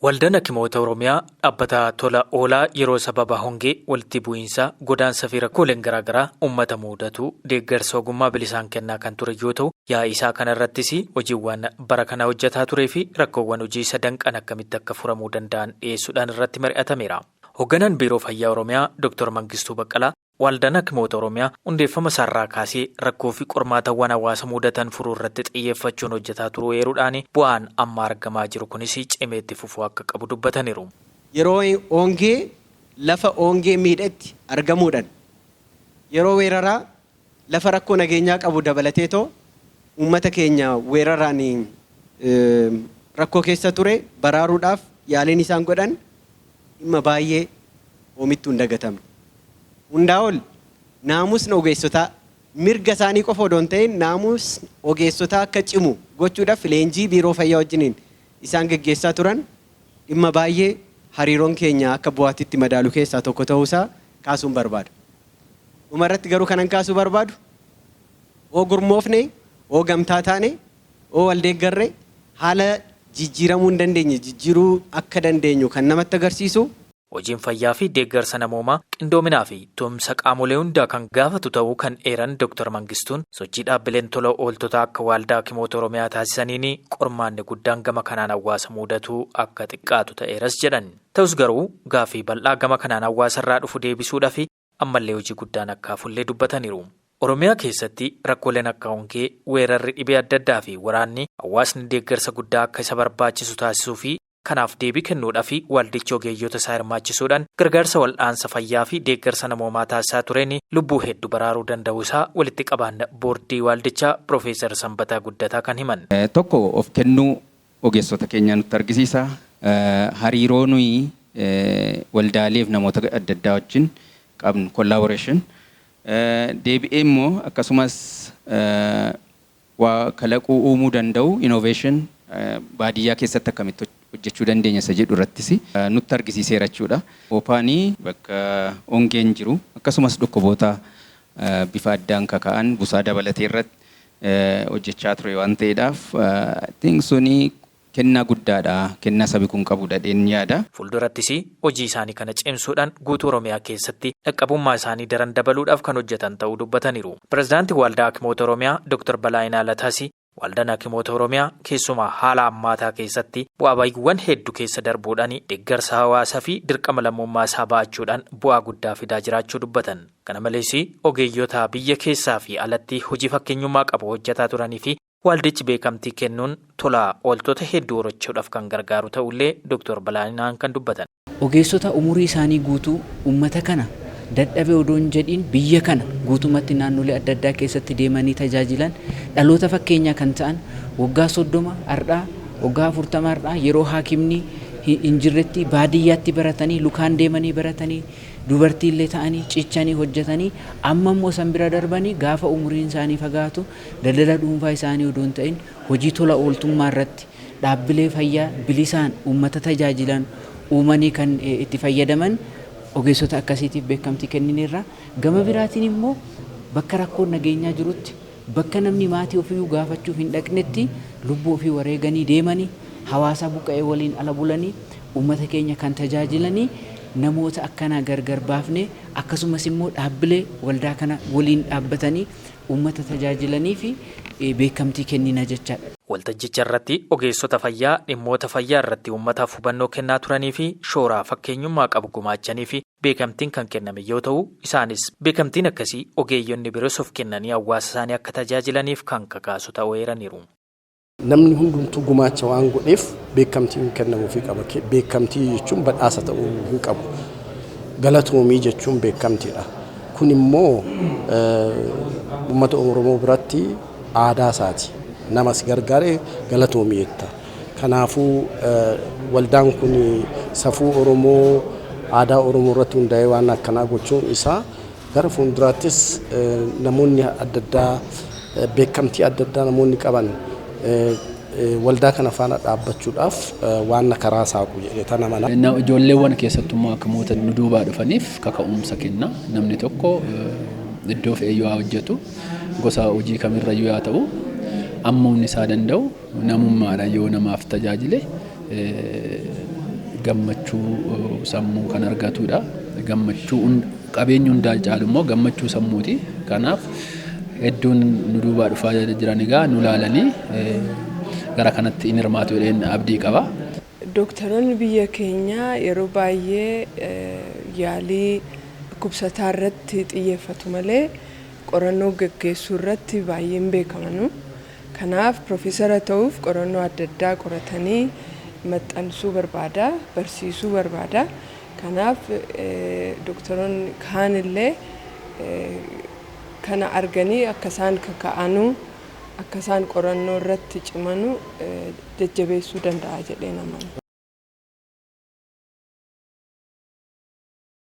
Waldaan Hakimoota Oromiyaa dhaabbata tola oolaa yeroo sababa hongee walitti bu'iinsa godaansa fi rakkooleen garaagaraa uummata mudatu deeggarsa ogummaa bilisaan kennaa kan ture yoo ta'u, yaa'ii isaa kanarrattis hojiiwwan bara kana hojjetaa turee fi rakkoowwan hojii sadanqan akkamitti akka furamuu danda'an dhiyeessuudhaan irratti mari'atameera. Hoogganaan Biiroo Fayyaa Oromiyaa Dr. Mangistuu Baqqalaa Waldaan Hakimoota Oromiyaa hundeeffama isaarraa kaasee rakkoo fi qormaatawwan hawaasa mudatan furuu irratti xiyyeeffachuun hojjetaa turuu eeruudhaan bu'aan amma argamaa jiru kunis cimee itti fufuu akka qabu dubbataniiru. Yeroo hongee lafa hongee miidhetti argamuudhaan yeroo weeraraa lafa rakkoo nageenyaa qabu dabalateetoo uummata keenya weeraraan rakkoo keessa ture baraaruudhaaf yaaliin isaan godhan dhimma baay'ee oomittuu hin dagatamne. Hundaa ol naamusni ogeessotaa mirga isaanii qofa odoo hin ta'in naamusni ogeessotaa akka cimu gochuudhaaf leenjii biiroo fayyaa wajjiniin isaan geggeessaa turan dhimma baay'ee hariiroon keenya akka bu'aatitti madaalu keessaa tokko ta'uusaa kaasuun barbaadu. Dhumarratti garuu kanan kaasuu barbaadu oo gurmoofne oo gamtaa taane oo waldeeggarre haala jijjiiramuu hin dandeenye jijjiiruu akka dandeenyu kan namatti agarsiisu. Hojiin fayyaa fi deeggarsa namoomaa qindoominaa fi tumsa qaamolee hundaa kan gaafatu ta'uu kan eeran Dr. Mangistuun sochii dhaabbileen tola ooltotaa akka Waldaa Hakimoota Oromiyaa taasisaniin qormaanni guddaan gama kanaan hawaasa mudatu akka xiqqaatu ta'eeras jedhan. Ta'us garuu gaafii bal'aa gama kanaan hawaasarraa dhufu deebisuudhaaf ammallee hojii guddaan akka hafullee dubbataniiru. Oromiyaa keessatti rakkooleen akka hongee, weerarri dhibee adda addaa fi waraanni hawaasni deeggarsa guddaa akka isa barbaachisu taasisuu fi kanaaf deebii kennuudhaaf waldichi ogeeyyota isaa hirmaachisuudhaan gargaarsa wal'aansa fayyaa fi deeggarsa namoomaa taasisaa tureen lubbuu hedduu baraaruu danda'uu isaa walitti qabaan boordii waldichaa Profeesar Sanbataa Guddataa kan himan. Tokko of kennuu ogeessota keenyaa nutti argisiisa. Hariiroo nuyi waldaalee fi namoota adda addaa wajjin qabnu collaboration. Deebi'ee immoo akkasumas waa kalaquu uumuu danda'u innovation baadiyyaa keessatti akkamitti hojjechuu dandeenya isa jedhu irrattis nutti argisiiseera jechuudha. Oopaanii bakka hongeen jiru akkasumas dhukkuboota bifa addaan kaka'an busaa dabalatee irratti hojjechaa ture waan ta'eedhaaf suni kennaa guddaadha. Kennaa sabi kun qabu dhadheen yaada. Fuuldurattis hojii isaanii kana cimsuudhaan guutuu Oromiyaa keessatti dhaqqabummaa isaanii daran dabaluudhaaf kan hojjetan ta'uu dubbataniiru. Pireezidaantii Waldaa Hakimoota Oromiyaa Dr. Balaayinaa Lataasii Waldaan Hakimoota Oromiyaa keessumaa haala ammaataa keessatti bu'aa baay'eewwan hedduu keessa darbuudhaan deeggarsa hawaasaa fi dirqama lammummaa isaa ba'achuudhaan bu'aa guddaa fidaa jiraachuu dubbatan. Kana malees ogeeyyota biyya keessaa fi alatti hojii fakkeenyummaa qabu hojjetaa turanii fi waldichi beekamtii kennuun tola ooltota hedduu horachuudhaaf kan gargaaru ta'ullee Dr. Balaayinaan kan dubbatan. Ogeessota umurii isaanii guutuu uummata kana dadhabee odoon jedhiin biyya kana guutumatti naannolee adda addaa keessatti deemanii tajaajilan dhaloota fakkeenyaa kan ta'an waggaa 30 har'aa waggaa 40 har'aa yeroo haakimni hin jirretti baadiyyaatti baratanii lukaan deemanii baratanii dubartiillee ta'anii cichanii hojjetanii amma immoo san bira darbanii gaafa umuriin isaanii fagaatu daldala dhuunfaa isaanii odoon ta'in hojii tola ooltummaa irratti dhaabbilee fayyaa bilisaan uummata tajaajilan uumanii kan itti fayyadaman ogeessota akkasiitiif beekamtii kennineerra. Gama biraatiin immoo bakka rakkoon nageenyaa jirutti bakka namni maatii ofii gaafachuuf hin dhaqnetti lubbuu ofii wareeganii deemanii hawaasa buqqa'ee waliin ala bulanii uummata keenya kan tajaajilanii namoota akkanaa gargar baafne akkasumas immoo dhaabbilee waldaa kana waliin dhaabbatanii uummata tajaajilanii fi beekamtii kennina jechaadha. Waltajjicha irratti ogeessota fayyaa dhimmoota fayyaa irratti uummataaf hubannoo kennaa turanii fi shooraa fakkeenyummaa qabu gumaachanii fi beekamtiin kan kenname yoo ta'u isaanis beekamtiin akkasii ogeeyyonni biroos of kennanii hawaasa isaanii akka tajaajilaniif kan kakaasu ta'uu eeraniiru. Namni hundumtuu gumaacha waan godheef beekamtiin kennamuufii qaba. Beekamtii jechuun badhaasa ta'uu hin qabu. Galatoomii jechuun beekamtiidha. Kun immoo uummata Oromoo biratti aadaa isaati. Namas gargaaree galatoomii jetta. Kanaafuu waldaan kun safuu Oromoo aadaa Oromoo irratti hundaa'ee waan akkanaa gochuun isaa gara fuulduraattis namoonni adda addaa beekamtii adda addaa namoonni qaban waldaa kana faana dhaabbachuudhaaf waan karaa saaqu jedhee namana. Ijoolleewwan keessattummaa Hakimoota nu duubaa dhufaniif kaka'umsa kenna. Namni tokko iddoo fe'ee yoo hojjetu gosa hojii kamirrayyuu yaa ta'u amma humni isaa danda'u namummaadhaan yoo namaaf tajaajile gammachuu sammuu kan argatudha. Gammachuu qabeenyi hundaa caalu immoo gammachuu sammuuti. Kanaaf hedduun nu duubaa dhufaa jiran egaa nu laalanii gara kanatti in hirmaatu jedheen abdii qaba. Dooktaroonni biyya keenyaa yeroo baay'ee yaalii dhukkubsataa irratti xiyyeeffatu malee qorannoo gaggeessuu irratti baay'een beekamanu. Kanaaf Piroofeesara ta'uuf qorannoo adda addaa qoratanii maxxansuu barbaada, barsiisuu barbaada. Kanaaf dooktaroonni kaan illee kana arganii akka isaan kaka'anu, akka isaan qorannoo irratti cimanu jajjabeessuu danda'a jedhee namani.